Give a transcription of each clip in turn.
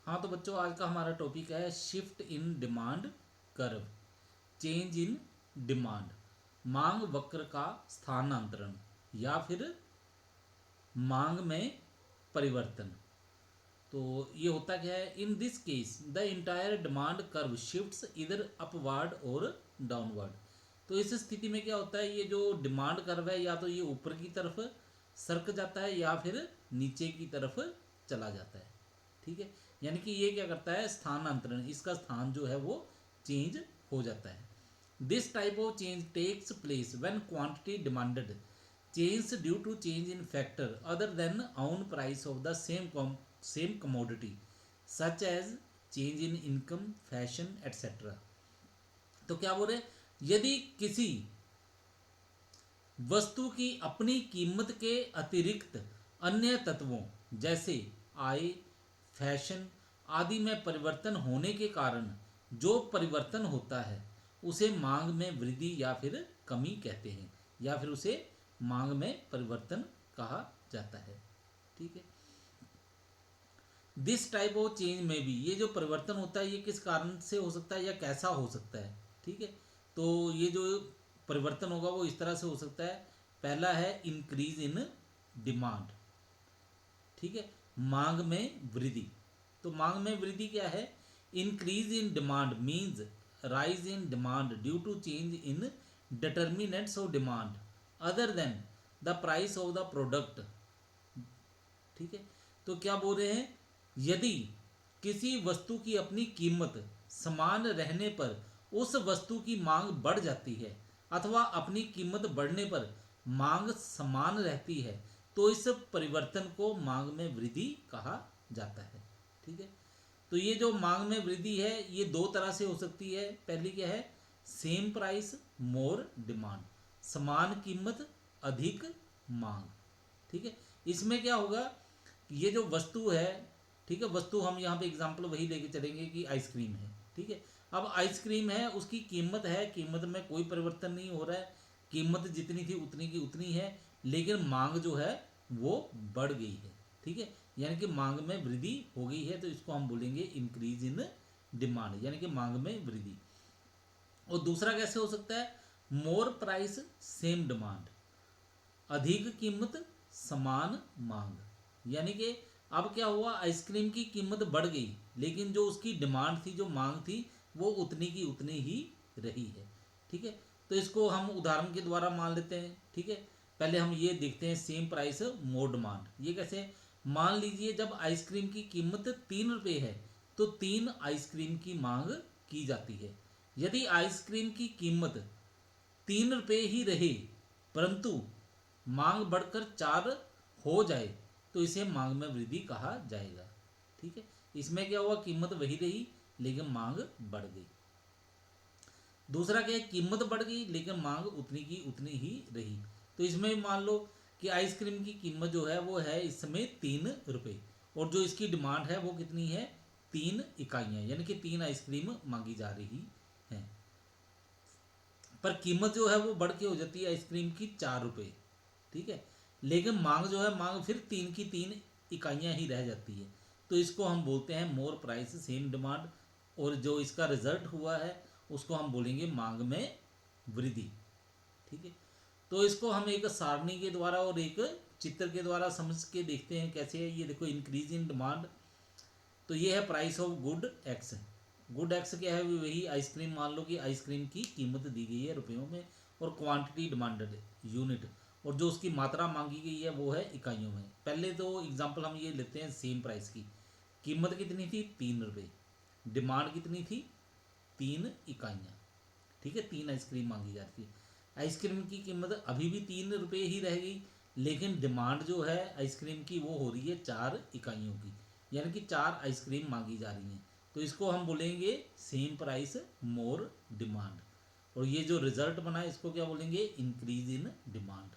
हाँ तो बच्चों, आज का हमारा टॉपिक है shift in demand curve, change in demand, मांग वक्र का स्थानांतरण या फिर मांग में परिवर्तन। तो ये होता क्या है, in this case the entire demand curve shifts इधर अपवर्ड और डाउनवर्ड। तो इस स्थिति में क्या होता है, ये जो डिमांड कर्व है या तो ये ऊपर की तरफ सरक जाता है या फिर नीचे की तरफ चला जाता है। ठीक है, यानी कि ये क्या करता है, स्थानांतरण, इसका स्थान जो है वो चेंज हो जाता है। This type of change takes place when quantity demanded change due to change in factor other than on price of the same commodity such as change in income, fashion etcetera. तो क्या बोल रहे, यदि किसी वस्तु की अपनी कीमत के अतिरिक्त अन्य तत्वों जैसे आय, फैशन आदि में परिवर्तन होने के कारण जो परिवर्तन होता है उसे मांग में वृद्धि या फिर कमी कहते हैं, या फिर उसे मांग में परिवर्तन कहा जाता है। ठीक है, दिस टाइप ऑफ चेंज में भी ये जो परिवर्तन होता है ये किस कारण से हो सकता है या कैसा हो सकता है। ठीक है, तो ये जो परिवर्तन होगा वो इस तरह से हो सकता है। पहला है इंक्रीज इन डिमांड। ठीक है, मांग में वृद्धि। तो मांग में वृद्धि क्या है, increase in demand means rise in demand due to change in determinants of demand other than the price of the product. ठीक है, तो क्या बोल रहे हैं, यदि किसी वस्तु की अपनी कीमत समान रहने पर उस वस्तु की मांग बढ़ जाती है अथवा अपनी कीमत बढ़ने पर मांग समान रहती है तो इस परिवर्तन को मांग में वृद्धि कहा जाता है। ठीक है, तो ये जो मांग में वृद्धि है ये दो तरह से हो सकती है। पहली क्या है, सेम प्राइस मोर डिमांड, समान कीमत अधिक मांग। ठीक है, इसमें क्या होगा, ये जो वस्तु है, ठीक है, वस्तु हम यहाँ पे एग्जांपल वही लेके चलेंगे कि आइसक्रीम है। ठीक है, अब आइसक्रीम है, उसकी कीमत है, कीमत में कोई परिवर्तन नहीं हो रहा है, कीमत जितनी थी उतनी की उतनी है, लेकिन मांग जो है वो बढ़ गई है। ठीक है, यानी कि मांग में वृद्धि हो गई है, तो इसको हम बोलेंगे इंक्रीज इन डिमांड, यानी कि मांग में वृद्धि। और दूसरा कैसे हो सकता है, मोर प्राइस सेम डिमांड, अधिक कीमत समान मांग। यानी कि अब क्या हुआ, आइसक्रीम की कीमत बढ़ गई लेकिन जो उसकी डिमांड थी, जो मांग थी, वो उतनी की उतनी ही रही है। ठीक है, तो इसको हम उदाहरण के द्वारा मान लेते हैं। ठीक है, पहले हम ये देखते हैं सेम प्राइस मोर डिमांड। ये कैसे, मान लीजिए जब आइसक्रीम की कीमत 3 रुपये है तो 3 आइसक्रीम की मांग की जाती है। यदि आइसक्रीम की कीमत 3 रुपये ही रहे परंतु मांग बढ़कर 4 हो जाए तो इसे मांग में वृद्धि कहा जाएगा। ठीक है, इसमें क्या हुआ, कीमत वही रही लेकिन मांग बढ़ गई। दूसरा क्या है, कीमत बढ़ गई लेकिन मांग उतनी की उतनी ही रही। तो इसमें मान लो कि आइसक्रीम की कीमत जो है वो है इस समय 3 रुपये और जो इसकी डिमांड है वो कितनी है, 3 इकाइयाँ, यानी कि 3 आइसक्रीम मांगी जा रही है। पर कीमत जो है वो बढ़ के हो जाती है आइसक्रीम की 4 रुपये। ठीक है, लेकिन मांग जो है, मांग फिर 3 की 3 इकाइयाँ ही रह जाती है। तो इसको हम बोलते हैं मोर प्राइस सेम डिमांड, और जो इसका रिजल्ट हुआ है उसको हम बोलेंगे मांग में वृद्धि। ठीक है, तो इसको हम एक सारणी के द्वारा और एक चित्र के द्वारा समझ के देखते हैं कैसे है। ये देखो, इंक्रीज इन डिमांड, तो ये है price of good x. Good x क्या है, वही आइसक्रीम, मान लो कि आइसक्रीम की कीमत दी गई है रुपयों में और क्वांटिटी डिमांडेड यूनिट, और जो उसकी मात्रा मांगी गई है वो है इकाइयों में। पहले तो एग्जांपल हम ये लेते हैं सेम प्राइस की, कीमत कितनी थी, 3 रुपये, डिमांड कितनी थी, 3 इकाइयाँ। ठीक है, 3 आइसक्रीम मांगी जाती है। आइसक्रीम की कीमत अभी भी 3 रुपये ही रह गई लेकिन डिमांड जो है आइसक्रीम की वो हो रही है 4 इकाइयों की, यानी कि 4 आइसक्रीम मांगी जा रही हैं। तो इसको हम बोलेंगे सेम प्राइस मोर डिमांड, और ये जो रिजल्ट बना है इसको क्या बोलेंगे, इंक्रीज इन डिमांड।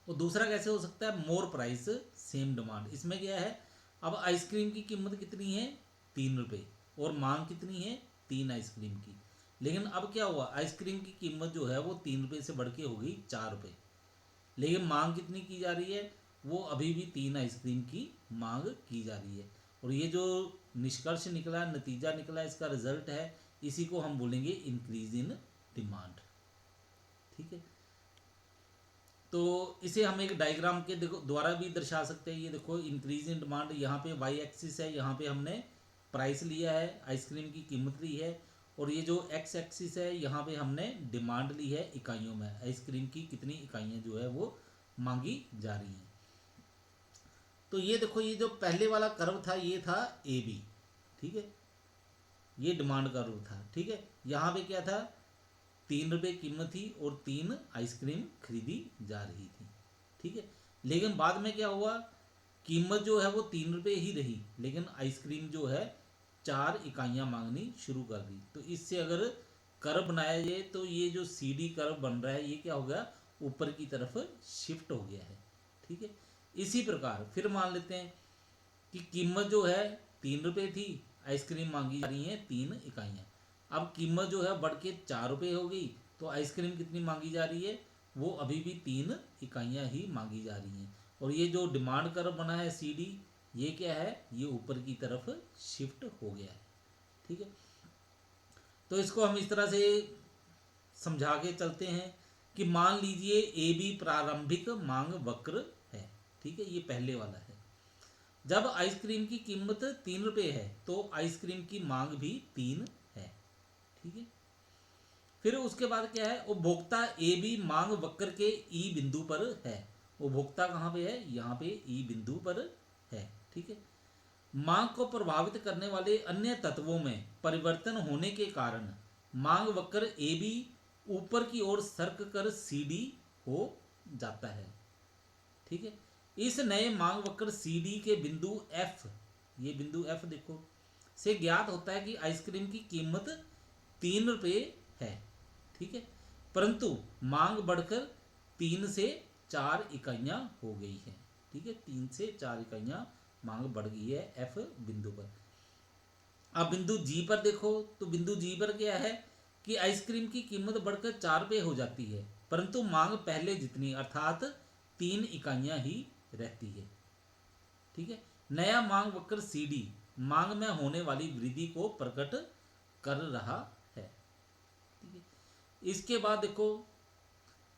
और दूसरा कैसे हो सकता है, मोर प्राइस सेम डिमांड। इसमें क्या है, अब आइसक्रीम की कीमत कितनी है, 3 रुपये, और मांग कितनी है, 3 आइसक्रीम की। लेकिन अब क्या हुआ, आइसक्रीम की कीमत जो है वो 3 रुपये से बढ़ के हो गई 4 रुपये, लेकिन मांग कितनी की जा रही है, वो अभी भी 3 आइसक्रीम की मांग की जा रही है। और ये जो निष्कर्ष निकला, नतीजा निकला, इसका रिजल्ट है, इसी को हम बोलेंगे इंक्रीज इन डिमांड। ठीक है, तो इसे हम एक डायग्राम के देखो द्वारा भी दर्शा सकते हैं। ये देखो इंक्रीज इन डिमांड, यहाँ पे वाई एक्सिस है, यहाँ पे हमने प्राइस लिया है, आइसक्रीम की कीमत ली है, और ये जो एक्स एक्सिस है यहाँ पे हमने डिमांड ली है इकाइयों में, आइसक्रीम की कितनी इकाइयाँ जो है वो मांगी जा रही हैं। तो ये देखो, ये जो पहले वाला कर्व था ये था ए बी, ठीक है, ये डिमांड कर्व था। ठीक है, यहाँ पे क्या था, 3 रुपये कीमत थी और 3 आइसक्रीम खरीदी जा रही थी। ठीक है, लेकिन बाद में क्या हुआ, कीमत जो है वो 3 रुपये ही रही, लेकिन आइसक्रीम जो है 4 इकाइयाँ मांगनी शुरू कर दी। तो इससे अगर कर्व बनाया जाए तो ये जो सी डी कर्व बन रहा है ये क्या हो गया, ऊपर की तरफ शिफ्ट हो गया है। ठीक है, इसी प्रकार फिर मान लेते हैं कि कीमत जो है 3 रुपये थी, आइसक्रीम मांगी जा रही है 3 इकाइयाँ। अब कीमत जो है बढ़ के 4 रुपये हो गई, तो आइसक्रीम कितनी मांगी जा रही है, वो अभी भी 3 इकाइयाँ ही मांगी जा रही हैं। और ये जो डिमांड कर्व बना है सी डी, ये क्या है, ये ऊपर की तरफ शिफ्ट हो गया है। ठीक है, तो इसको हम इस तरह से समझा के चलते हैं कि मान लीजिए ए बी प्रारंभिक मांग वक्र है। ठीक है, ये पहले वाला है। जब आइसक्रीम की कीमत 3 रुपये है तो आइसक्रीम की मांग भी 3 है। ठीक है, फिर उसके बाद क्या है, उपभोक्ता ए बी मांग वक्र के ई बिंदु पर है। उपभोक्ता कहाँ पे है, यहाँ पे ई बिंदु पर है। ठीक है, मांग को प्रभावित करने वाले अन्य तत्वों में परिवर्तन होने के कारण मांग वक्र ए बी ऊपर की ओर सर्क कर सी डी हो जाता है। ठीक है, इस नए मांग वक्र सी डी के बिंदु एफ, ये बिंदु एफ देखो, से ज्ञात होता है कि आइसक्रीम की कीमत 3 रुपये है। ठीक है, परंतु मांग बढ़कर 3 से 4 इकाइयाँ हो गई है। ठीक है, 3 से 4 इकाइयाँ मांग बढ़ गई है एफ बिंदु पर। अब बिंदु जी पर देखो, तो बिंदु जी पर क्या है कि आइसक्रीम की कीमत बढ़कर 4 रुपये हो जाती है, परंतु मांग पहले जितनी अर्थात 3 इकाइयाँ ही रहती है। ठीक है, नया मांग वक्र सी डी मांग में होने वाली वृद्धि को प्रकट कर रहा है। ठीक है, इसके बाद देखो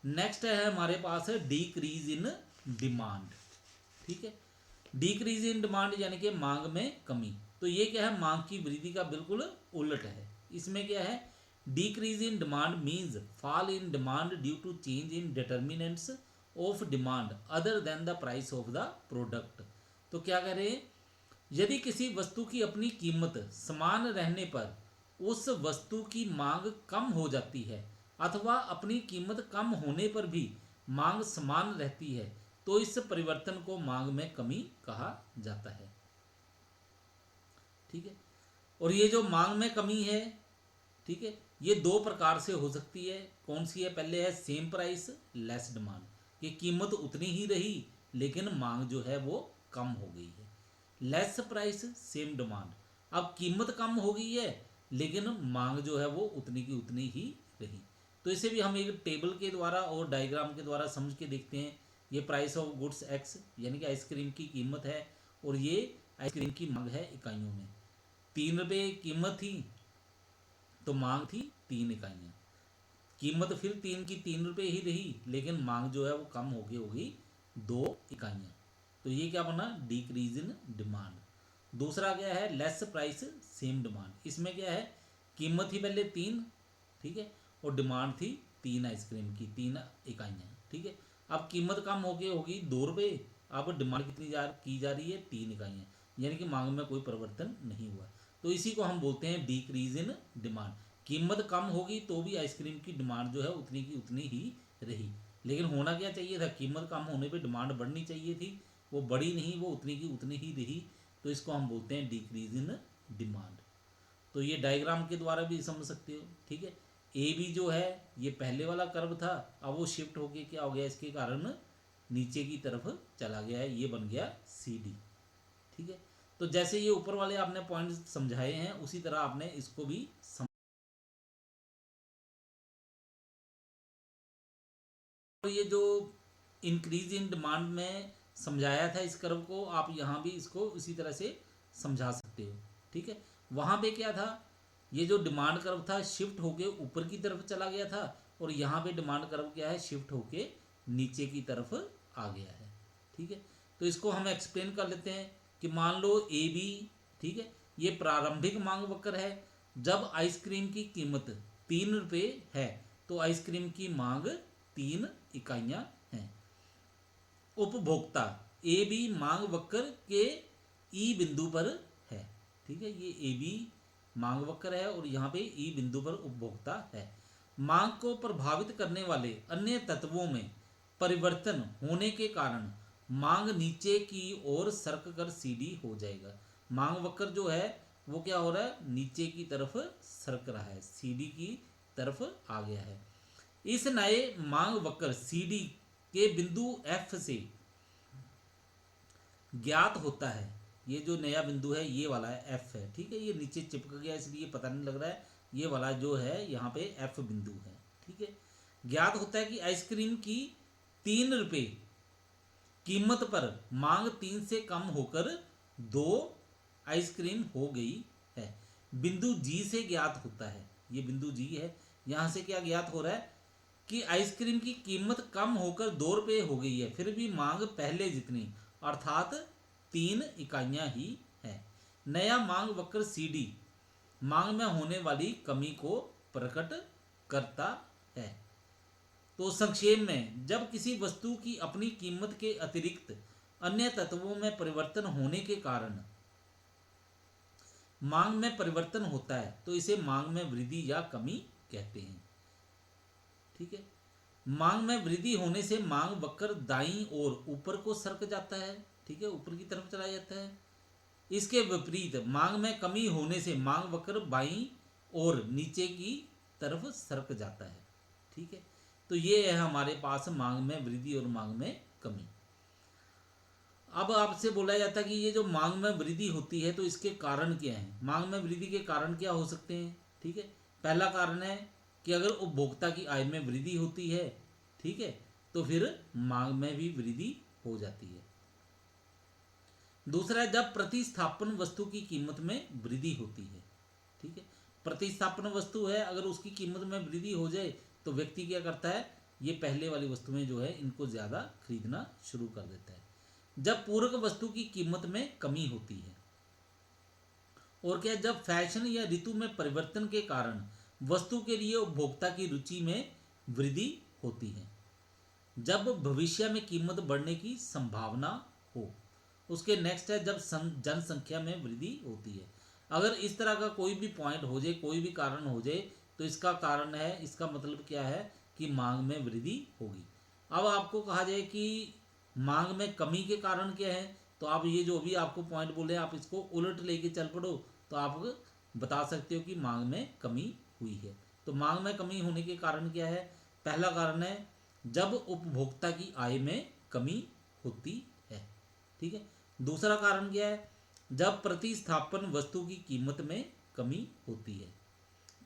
नेक्स्ट है हमारे पास है डिक्रीज इन डिमांड। ठीक है, डिक्रीज इन डिमांड यानी कि मांग में कमी। तो ये क्या है, मांग की वृद्धि का बिल्कुल उलट है। इसमें क्या है, decrease in demand means fall in demand due to change in determinants of demand other than the price of the product. तो क्या करें, यदि किसी वस्तु की अपनी कीमत समान रहने पर उस वस्तु की मांग कम हो जाती है अथवा अपनी कीमत कम होने पर भी मांग समान रहती है, तो इस परिवर्तन को मांग में कमी कहा जाता है। ठीक है, और ये जो मांग में कमी है, ठीक है, ये 2 प्रकार से हो सकती है। कौन सी है, पहले है सेम प्राइस लेस डिमांड, ये कीमत उतनी ही रही लेकिन मांग जो है वो कम हो गई है। लेस प्राइस सेम डिमांड, अब कीमत कम हो गई है लेकिन मांग जो है वो उतनी की उतनी ही रही। तो इसे भी हम एक टेबल के द्वारा और डायग्राम के द्वारा समझ के देखते हैं। ये प्राइस ऑफ गुड्स एक्स यानी कि आइसक्रीम की कीमत है, और ये आइसक्रीम की मांग है इकाइयों में। 3 रुपये कीमत थी तो मांग थी 3 इकाइयाँ, कीमत फिर 3 की 3 रुपये ही रही लेकिन मांग जो है वो कम हो गई 2 इकाइयाँ। तो ये क्या बना, डिक्रीज इन डिमांड। दूसरा क्या है, लेस प्राइस सेम डिमांड। इसमें क्या है, कीमत थी पहले 3, ठीक है, और डिमांड थी 3 आइसक्रीम की 3 इकाइयाँ। ठीक है, अब कीमत कम होगी 2 रुपये, अब डिमांड कितनी की जा रही है 3 इकाइयाँ, यानी कि मांग में कोई परिवर्तन नहीं हुआ। तो इसी को हम बोलते हैं डिक्रीज इन डिमांड। कीमत कम होगी तो भी आइसक्रीम की डिमांड जो है उतनी की उतनी ही रही, लेकिन होना क्या चाहिए था, कीमत कम होने पे डिमांड बढ़नी चाहिए थी, वो बढ़ी नहीं, वो उतनी की उतनी ही रही। तो इसको हम बोलते हैं डिक्रीज इन डिमांड। तो ये डायग्राम के द्वारा भी समझ सकते हो। ठीक है, ए बी जो है ये पहले वाला कर्व था, अब वो शिफ्ट होके क्या हो गया, इसके कारण नीचे की तरफ चला गया है, ये बन गया सी डी। ठीक है, तो जैसे ये ऊपर वाले आपने पॉइंट समझाए हैं उसी तरह आपने इसको भी ये जो इंक्रीज इन डिमांड में समझाया था इस कर्व को, आप यहाँ भी इसको इसी तरह से समझा सकते हो। ठीक है, वहाँ पे क्या था, ये जो डिमांड कर्व था शिफ्ट होके ऊपर की तरफ चला गया था, और यहाँ पे डिमांड कर्व क्या है, शिफ्ट होके नीचे की तरफ आ गया है। ठीक है, तो इसको हम एक्सप्लेन कर लेते हैं कि मान लो ए बी, ठीक है, ये प्रारंभिक मांग वक्र है। जब आइसक्रीम की कीमत 3 रुपये है तो आइसक्रीम की मांग 3 इकाइयाँ हैं। उपभोक्ता ए बी मांग वक्र के ई बिंदु पर है। ठीक है, ये ए बी मांग वक्र है और यहाँ पे ई बिंदु पर उपभोक्ता है। मांग को प्रभावित करने वाले अन्य तत्वों में परिवर्तन होने के कारण मांग नीचे की ओर सरक कर सीधी हो जाएगा। मांग वक्र जो है वो क्या हो रहा है, नीचे की तरफ सरक रहा है, सीधी की तरफ आ गया है। इस नए मांग वक्र सीडी के बिंदु एफ से ज्ञात होता है, ये जो नया बिंदु है ये वाला है एफ है। ठीक है, ये नीचे चिपक गया इसलिए पता नहीं लग रहा है, ये वाला जो है यहाँ पे एफ बिंदु है। ठीक है, ज्ञात होता है कि आइसक्रीम की 3 रुपये कीमत पर मांग 3 से कम होकर 2 आइसक्रीम हो गई है। बिंदु जी से ज्ञात होता है, ये बिंदु जी है, यहाँ से क्या ज्ञात हो रहा है कि आइसक्रीम की कीमत कम होकर 2 रुपये हो गई है, फिर भी मांग पहले जितनी अर्थात 3 इकाइयाँ ही है। नया मांग वक्र सीडी मांग में होने वाली कमी को प्रकट करता है। तो संक्षेप में, जब किसी वस्तु की अपनी कीमत के अतिरिक्त अन्य तत्वों में परिवर्तन होने के कारण मांग में परिवर्तन होता है तो इसे मांग में वृद्धि या कमी कहते हैं। ठीक है, मांग में वृद्धि होने से मांग वक्र दाईं ओर ऊपर को सरक जाता है। ठीक है, ऊपर की तरफ चला जाता है। इसके विपरीत मांग में कमी होने से मांग वक्र बाईं ओर नीचे की तरफ सरक जाता है। ठीक है, तो ये है हमारे पास मांग में वृद्धि और मांग में कमी। अब आपसे बोला जाता है कि ये जो मांग में वृद्धि होती है तो इसके कारण क्या हैं, मांग में वृद्धि के कारण क्या हो सकते हैं। ठीक है, पहला कारण है कि अगर उपभोक्ता की आय में वृद्धि होती है, ठीक है, तो फिर मांग में भी वृद्धि हो जाती है। दूसरा है जब प्रतिस्थापन वस्तु की कीमत में वृद्धि होती है। ठीक है, प्रतिस्थापन वस्तु है, अगर उसकी कीमत में वृद्धि हो जाए तो व्यक्ति क्या करता है, ये पहले वाली वस्तुएं जो है इनको ज़्यादा खरीदना शुरू कर देता है। जब पूरक वस्तु की कीमत में कमी होती है, और क्या, जब फैशन या ऋतु में परिवर्तन के कारण वस्तु के लिए उपभोक्ता की रुचि में वृद्धि होती है। जब भविष्य में कीमत बढ़ने की संभावना हो। उसके नेक्स्ट है जब जनसंख्या में वृद्धि होती है। अगर इस तरह का कोई भी पॉइंट हो जाए, कोई भी कारण हो जाए, तो इसका कारण है, इसका मतलब क्या है कि मांग में वृद्धि होगी। अब आपको कहा जाए कि मांग में कमी के कारण क्या है, तो आप ये जो भी आपको पॉइंट बोले आप इसको उलट लेके चल पड़ो तो आप बता सकते हो कि मांग में कमी हुई है। तो मांग में कमी होने के कारण क्या है, पहला कारण है जब उपभोक्ता की आय में कमी होती है। ठीक है, दूसरा कारण क्या है, जब प्रतिस्थापन वस्तु की कीमत में कमी होती है।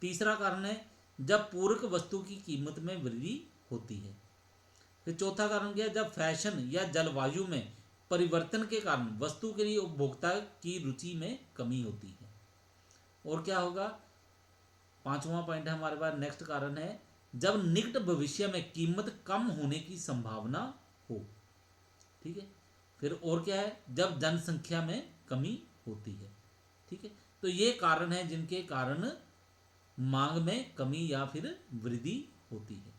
तीसरा कारण है जब पूरक वस्तु की कीमत में वृद्धि होती है। फिर चौथा कारण क्या है, जब फैशन या जलवायु में परिवर्तन के कारण वस्तु के लिए उपभोक्ता की रुचि में कमी होती है। और क्या होगा, पांचवा पॉइंट है हमारे पास, नेक्स्ट कारण है जब निकट भविष्य में कीमत कम होने की संभावना हो। ठीक है, फिर और क्या है, जब जनसंख्या में कमी होती है। ठीक है, तो ये कारण है जिनके कारण मांग में कमी या फिर वृद्धि होती है।